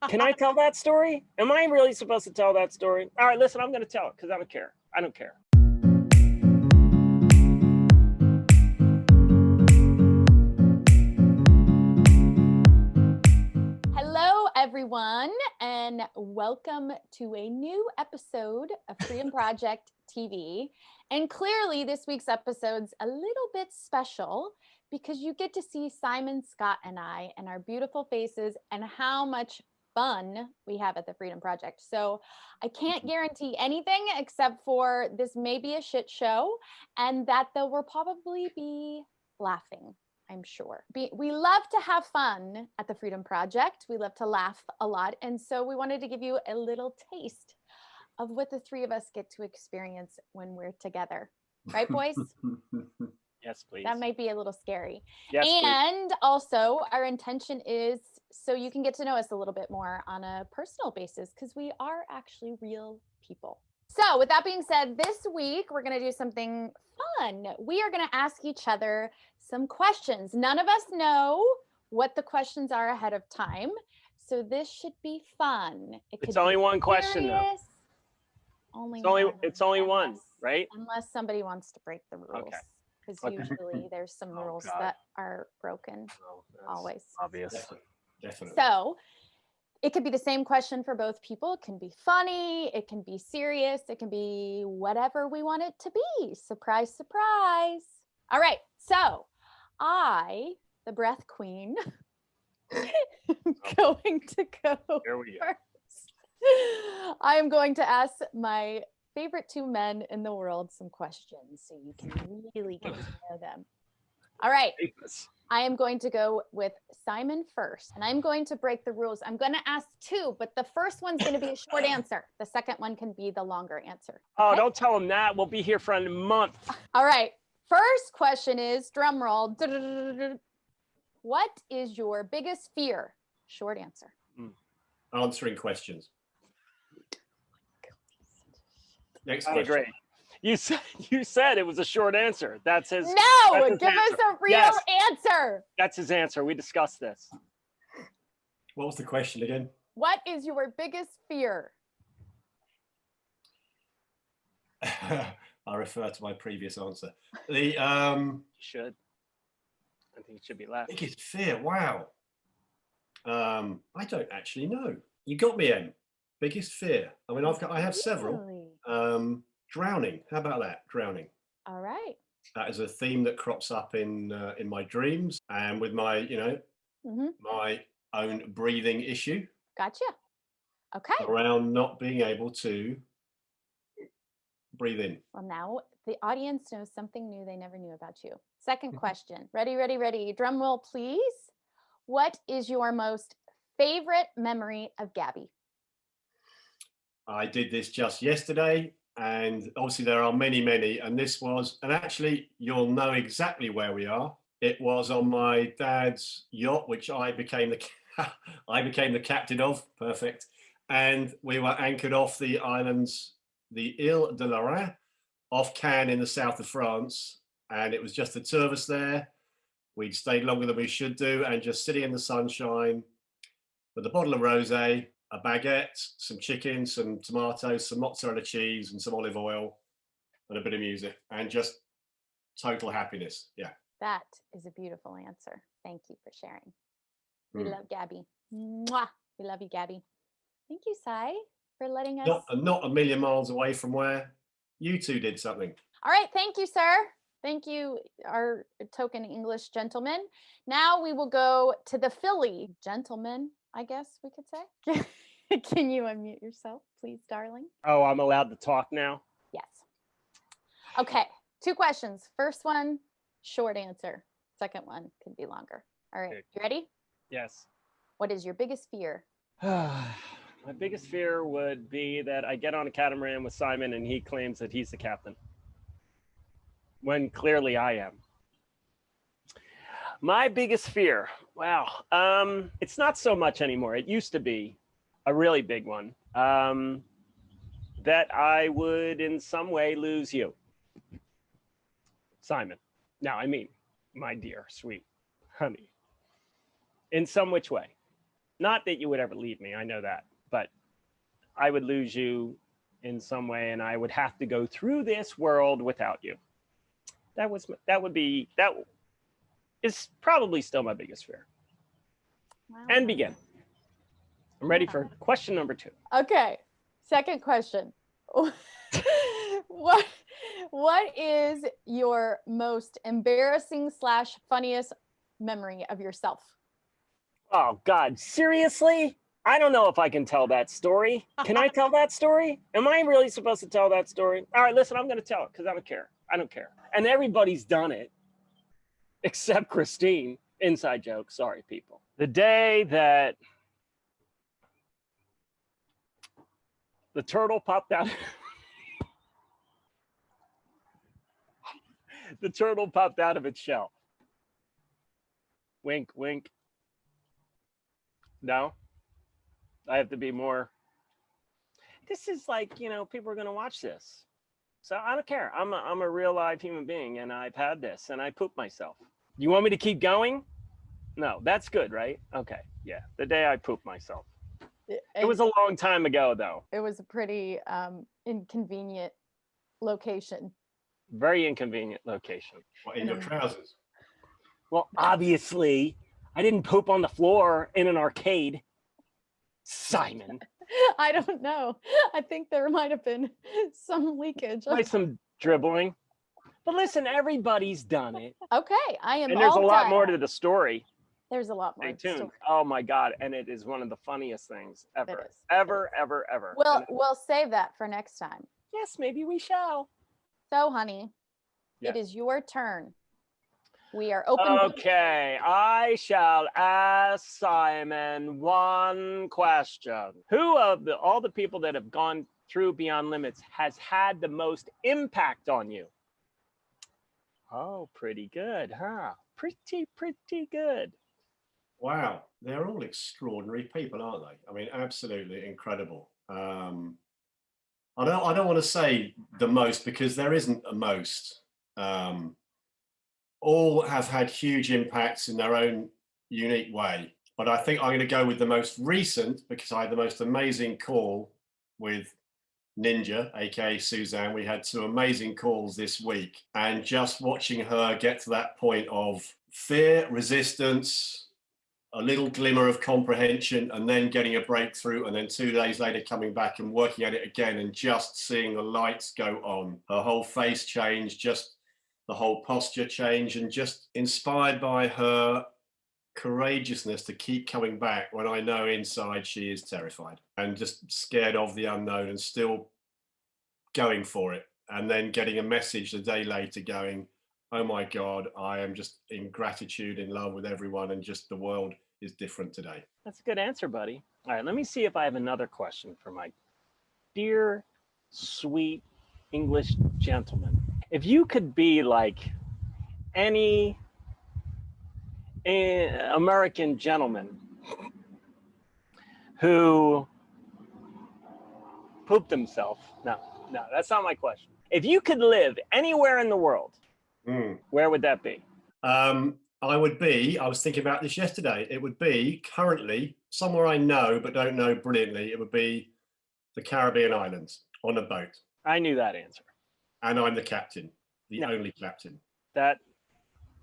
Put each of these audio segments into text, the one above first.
Can I tell that story? Am I really supposed to tell that story? All right, listen, I'm going to tell it because I don't care. I don't care. Hello, everyone, and welcome to a new episode of Freedom Project TV. And clearly, this week's episode's a little bit special because you get to see Simon, Scott, and I and our beautiful faces and how much fun we have at the Freedom Project. So I can't guarantee anything except for this may be a shit show and that there will probably be laughing. I'm sure. We love to have fun at the Freedom Project. We love to laugh a lot. And so we wanted to give you a little taste of what the three of us get to experience when we're together. Right, boys? Yes, please. That might be a little scary. Yes, and also, our intention is so you can get to know us a little bit more on a personal basis because we are actually real people. So with that being said, this week we're going to do something fun. We are going to ask each other some questions. None of us know what the questions are ahead of time. So this should be fun. It's only one question, though. It's only one, right? Unless somebody wants to break the rules. Because usually there's some rules that are broken. Always. Obvious. Definitely. So it could be the same question for both people. It can be funny. It can be serious. It can be whatever we want it to be. Surprise, surprise. All right. So I, the breath queen, am going to go Here we go. first. I am going to ask my favorite two men in the world some questions so you can really get to know them. All right. I am going to go with Simon first, and I'm going to break the rules. I'm going to ask two, but the first one's going to be a short answer. The second one can be the longer answer. Okay? Oh, don't tell him that. We'll be here for a month. All right. First question is, drum roll. What is your biggest fear? Short answer. Answering questions. Next question. Great. You said it was a short answer. That's his. No, give us a real answer. That's his answer. We discussed this. What was the question again? What is your biggest fear? I refer to my previous answer. The You should. I think it should be left. biggest fear. Wow. I don't actually know. You got me, Em. Biggest fear. I mean, I have several. Drowning. How about that? Drowning. All right. That is a theme that crops up in my dreams and with my, my own breathing issue. Gotcha. Okay. Around not being able to breathe in. Well, now the audience knows something new they never knew about you. Second question. Ready. Drum roll, please. What is your most favorite memory of Gabby? I did this just yesterday, and obviously there are many, and this was, and actually you'll know exactly where we are. It was on my dad's yacht, which I became the captain of. Perfect. And we were anchored off the islands, the Ile de la Rhin, off Cannes in the south of France. And it was just the two of us there. We'd stayed longer than we should do, and just sitting in the sunshine with a bottle of rosé, a baguette, some chicken, some tomatoes, some mozzarella cheese, and some olive oil, and a bit of music, and just total happiness. Yeah. That is a beautiful answer. Thank you for sharing. We love Gabby. Mwah. We love you, Gabby. Thank you, Sai, for letting us. Not a million miles away from where you two did something. All right. Thank you, sir. Thank you, our token English gentleman. Now we will go to the Philly gentleman, I guess we could say. Can you unmute yourself, please, darling? Oh, I'm allowed to talk now? Yes. Okay. Two questions. First one, short answer. Second one could be longer. All right. You ready? Yes. What is your biggest fear? My biggest fear would be that I get on a catamaran with Simon and he claims that he's the captain, when clearly I am. My biggest fear, wow. It's not so much anymore. It used to be a really big one, that I would in some way lose you, Simon. Now, I mean, my dear, sweet honey, in some which way. Not that you would ever leave me, I know that, but I would lose you in some way, and I would have to go through this world without you. That is probably still my biggest fear. Wow. And begin. I'm ready Yeah. for question number 2. Okay. Second question. What is your most embarrassing / funniest memory of yourself? Oh God, seriously? I don't know if I can tell that story. Can I tell that story? Am I really supposed to tell that story? All right, listen, I'm going to tell it because I don't care. I don't care. And everybody's done it except Christine. Inside joke. Sorry, people. The day that the turtle popped out. The turtle popped out of its shell. Wink, wink. No, I have to be more. This is like, people are going to watch this. So I don't care. I'm a real live human being, and I've had this, and I pooped myself. You want me to keep going? No, that's good, right? Okay, yeah. The day I pooped myself. It was a long time ago, though. It was a pretty inconvenient location. Very inconvenient location. What, in your trousers? Well, obviously, I didn't poop on the floor in an arcade. Simon. I don't know. I think there might have been some leakage. Like some dribbling. But listen, everybody's done it. Okay, I am. And there's all a lot done. more to the story. There's a lot more. Stay tuned. Oh my God. And it is one of the funniest things ever. It is. Ever. We'll save that for next time. Yes, maybe we shall. So, honey, Yes. It is your turn. We are open. Okay, I shall ask Simon one question. Who of all the people that have gone through Beyond Limits has had the most impact on you? Oh, pretty good, huh? Pretty good. Wow, they're all extraordinary people, aren't they? I mean, absolutely incredible. I don't want to say the most because there isn't a most. All have had huge impacts in their own unique way. But I think I'm going to go with the most recent because I had the most amazing call with Ninja, aka Suzanne. We had 2 amazing calls this week, and just watching her get to that point of fear, resistance, a little glimmer of comprehension, and then getting a breakthrough, and then 2 days later coming back and working at it again and just seeing the lights go on. Her whole face change, just the whole posture change, and just inspired by her courageousness to keep coming back when I know inside she is terrified and just scared of the unknown and still going for it. And then getting a message a day later going, oh my God, I am just in gratitude, in love with everyone, and just the world is different today. That's a good answer, buddy. All right, let me see if I have another question for my dear, sweet English gentleman. If you could be like any American gentleman who pooped himself. No, that's not my question. If you could live anywhere in the world, where would that be? I was thinking about this yesterday. It would be currently somewhere I know but don't know brilliantly. It would be the Caribbean islands on a boat. I knew that answer. And I'm the captain, only captain. That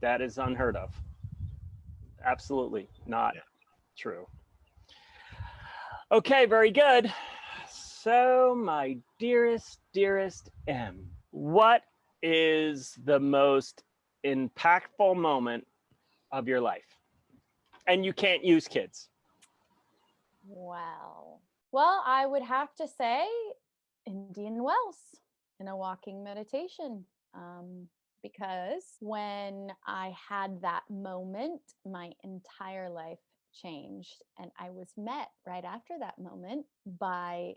is unheard of. Absolutely not true. Okay, very good. So, my dearest M, what is the most impactful moment of your life? And you can't use kids. Wow. Well, I would have to say Indian Wells in a walking meditation. Because when I had that moment, my entire life changed. And I was met right after that moment by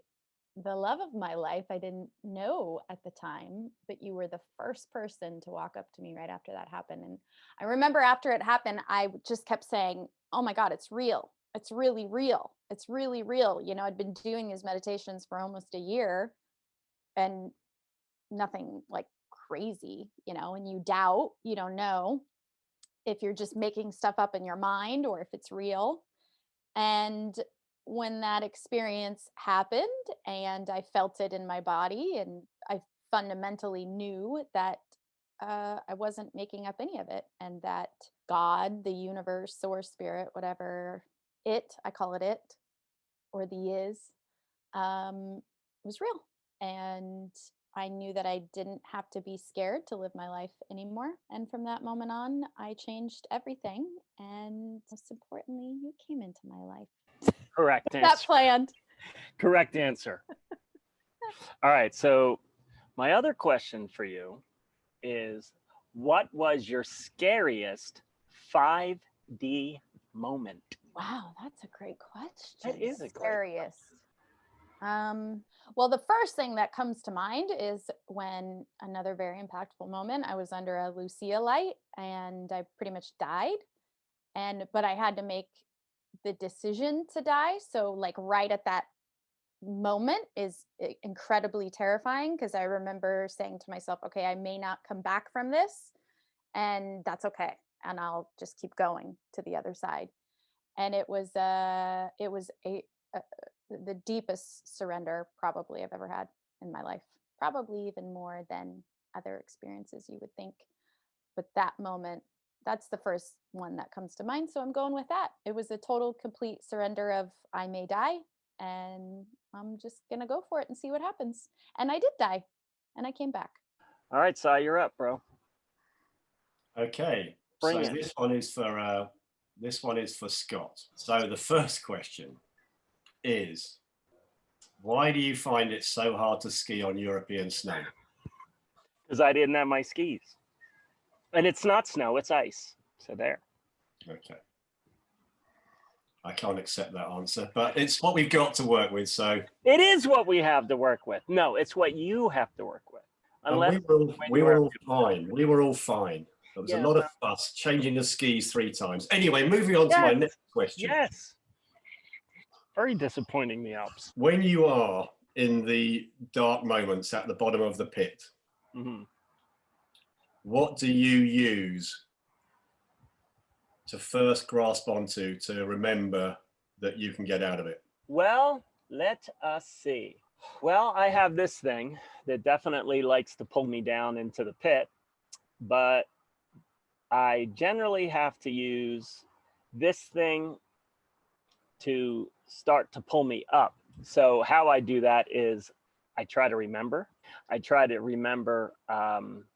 the love of my life. I didn't know at the time, but you were the first person to walk up to me right after that happened. And I remember after it happened, I just kept saying, oh my God, it's real. It's really real. It's really real. I'd been doing these meditations for almost a year and nothing like crazy, and you doubt, you don't know if you're just making stuff up in your mind or if it's real. And when that experience happened and I felt it in my body, and I fundamentally knew that I wasn't making up any of it, and that God, the universe, source, spirit, whatever I call it, or the is, was real. And I knew that I didn't have to be scared to live my life anymore. And from that moment on, I changed everything. And most importantly, you came into my life. Correct That answer. planned. Correct answer. All right. So my other question for you is, what was your scariest 5D moment? Wow, that's a great question. That is a great Scariest. Well, the first thing that comes to mind is when another very impactful moment, I was under a Lucia light and I pretty much died. But I had to make the decision to die. So like right at that moment is incredibly terrifying, because I remember saying to myself, okay, I may not come back from this, and that's okay. And I'll just keep going to the other side. And it was a the deepest surrender probably I've ever had in my life, probably even more than other experiences you would think. But that moment, that's the first one that comes to mind. So I'm going with that. It was a total, complete surrender of I may die, and I'm just going to go for it and see what happens. And I did die, and I came back. All right, Si, you're up, bro. Okay. Bring So it. this one is for Scott. So the first question is, why do you find it so hard to ski on European snow? Because I didn't have my skis. And it's not snow, it's ice. So there. Okay. I can't accept that answer, but it's what we've got to work with. So it is what we have to work with. No, it's what you have to work with. Unless we were all fine. We were all fine. There was a lot of fuss, changing the skis 3 times. Anyway, moving on to my next question. Yes. Very disappointing, the Alps. When you are in the dark moments at the bottom of the pit, what do you use to first grasp onto to remember that you can get out of it? Well, let us see. Well, I have this thing that definitely likes to pull me down into the pit, but I generally have to use this thing to start to pull me up. So how I do that is I try to remember. I try to remember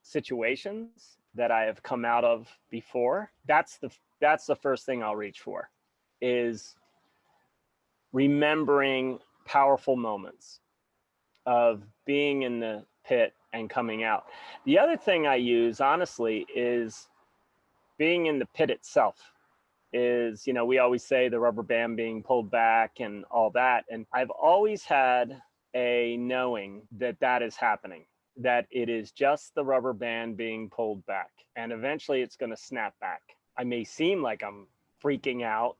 situations that I have come out of before. That's the first thing I'll reach for, is remembering powerful moments of being in the pit and coming out. The other thing I use, honestly, is being in the pit itself. Is, you know, we always say the rubber band being pulled back and all that. And I've always had a knowing that that is happening, that it is just the rubber band being pulled back. And eventually it's going to snap back. I may seem like I'm freaking out,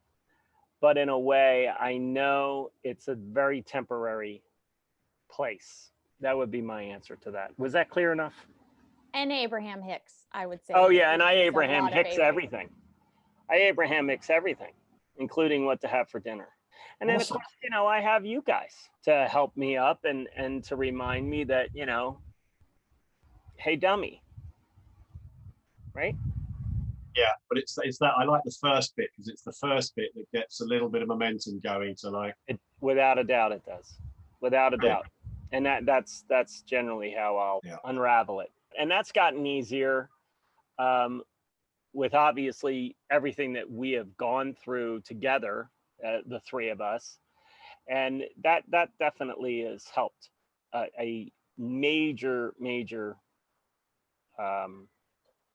but in a way, I know it's a very temporary place. That would be my answer to that. Was that clear enough? And Abraham Hicks, I would say. Oh, yeah. And I Abraham Hicks everything. I Abraham Hicks everything, including what to have for dinner. And then, of course, you know, I have you guys to help me up and to remind me that, you know, hey, dummy. Right? Yeah, but it's that I like the first bit, because it's the first bit that gets a little bit of momentum going to like. Without a doubt, it does. Without a doubt. And that's generally how I'll unravel it. And that's gotten easier with obviously everything that we have gone through together, the 3 of us. And that definitely has helped a major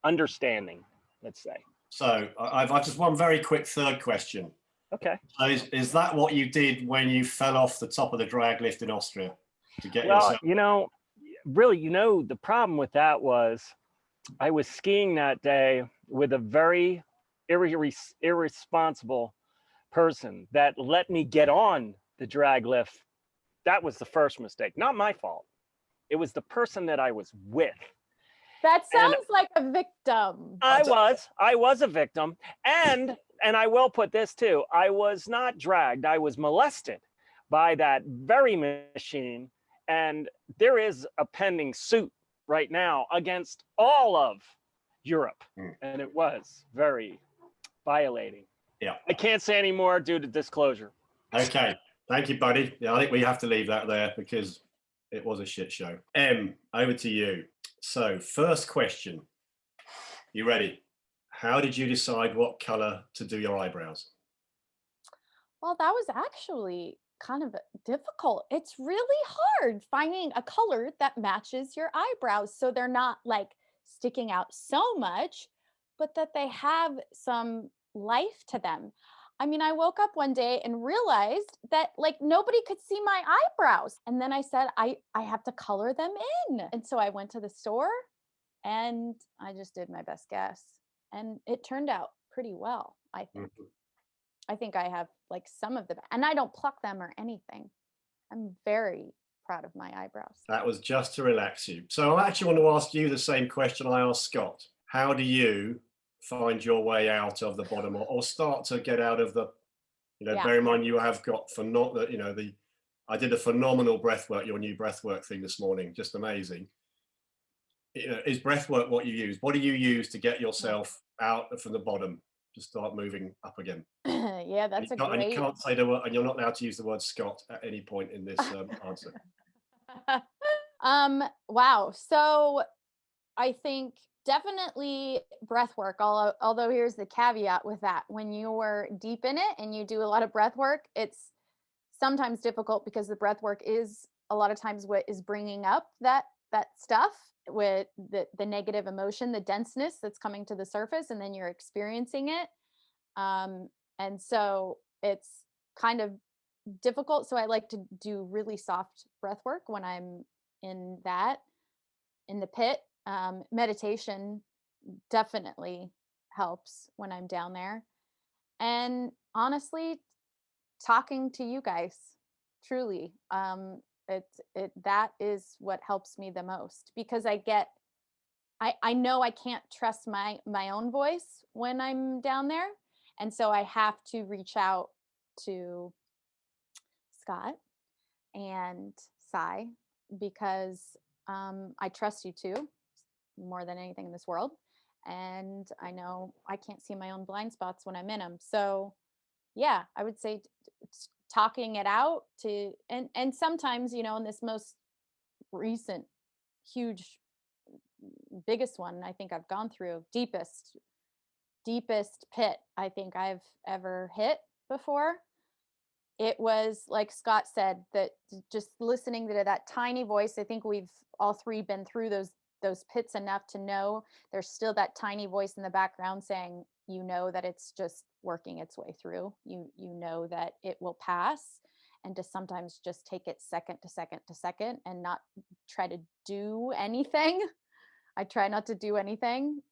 understanding, let's say. So I've just one very quick third question. Okay. So is that what you did when you fell off the top of the drag lift in Austria to get yourself? You know, really, you know, the problem with that was I was skiing that day with a very irresponsible person that let me get on the drag lift. That was the first mistake. Not my fault. It was the person that I was with. That sounds like a victim. I was a victim. And And I will put this too. I was not dragged. I was molested by that very machine. And there is a pending suit right now against all of Europe. And it was very violating. Yeah. I can't say any more due to disclosure. Okay. Thank you, buddy. Yeah, I think we have to leave that there because it was a shit show. Em, over to you. So, first question. You ready? How did you decide what color to do your eyebrows? Well, that was actually kind of difficult. It's really hard finding a color that matches your eyebrows so they're not like sticking out so much, but that they have some life to them. I mean, I woke up one day and realized that like nobody could see my eyebrows. And then I said, I have to color them in. And so I went to the store and I just did my best guess. And it turned out pretty well, I think. I think I have like some of them, and I don't pluck them or anything. I'm very proud of my eyebrows. That was just to relax you. So I actually want to ask you the same question I asked Scott. How do you find your way out of the bottom or start to get out of the, bear in mind you have got I did a phenomenal breath work, your new breath work thing this morning, just amazing. Is breath work what you use? What do you use to get yourself out from the bottom to start moving up again? Yeah, that's a great. And you can't say the word, and you're not allowed to use the word Scott at any point in this answer. Wow. So I think definitely breath work. Although here's the caveat with that: when you're deep in it and you do a lot of breath work, it's sometimes difficult because the breath work is a lot of times what is bringing up that stuff with the negative emotion, the denseness that's coming to the surface, and then you're experiencing it. And so it's kind of difficult. So I like to do really soft breath work when I'm in the pit. Meditation definitely helps when I'm down there. And honestly, talking to you guys, truly, that is what helps me the most, because I know I can't trust my own voice when I'm down there. And so I have to reach out to Scott and Cy because I trust you two more than anything in this world. And I know I can't see my own blind spots when I'm in them. So yeah, I would say talking it out and sometimes, in this most recent, huge, biggest one I think I've gone through, deepest pit I think I've ever hit before. It was like Scott said, that just listening to that tiny voice. I think we've all three been through those pits enough to know there's still that tiny voice in the background saying, that it's just working its way through. You know that it will pass, and to sometimes just take it second to second to second and not try to do anything. I try not to do anything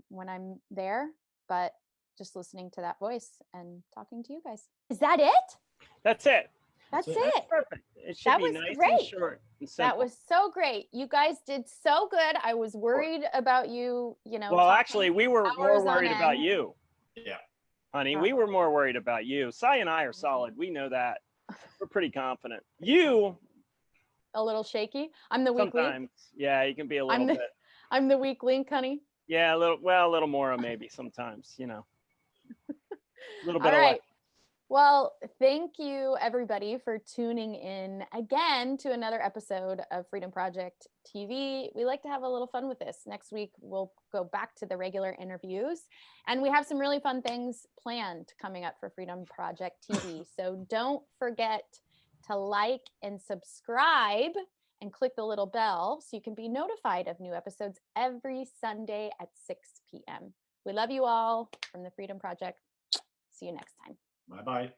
when I'm there, but just listening to that voice and talking to you guys. Is that it? That's it. That's it. That's perfect. It should That be was nice great. and short and simple. That was so great. You guys did so good. I was worried about you, Well, actually, we were more worried about end. you. Yeah. Honey, we were more worried about you. Cy and I are solid. We know that. We're pretty confident. You a little shaky. I'm the weak link. sometimes, yeah, you can be a little bit. I'm the weak link, honey. Yeah, a little more maybe sometimes, a little bit All of right. Well, thank you everybody for tuning in again to another episode of Freedom Project TV. We like to have a little fun with this. Next week, we'll go back to the regular interviews, and we have some really fun things planned coming up for Freedom Project TV. So don't forget to like and subscribe and click the little bell so you can be notified of new episodes every Sunday at 6 p.m. We love you all from the Freedom Project. See you next time. Bye-bye.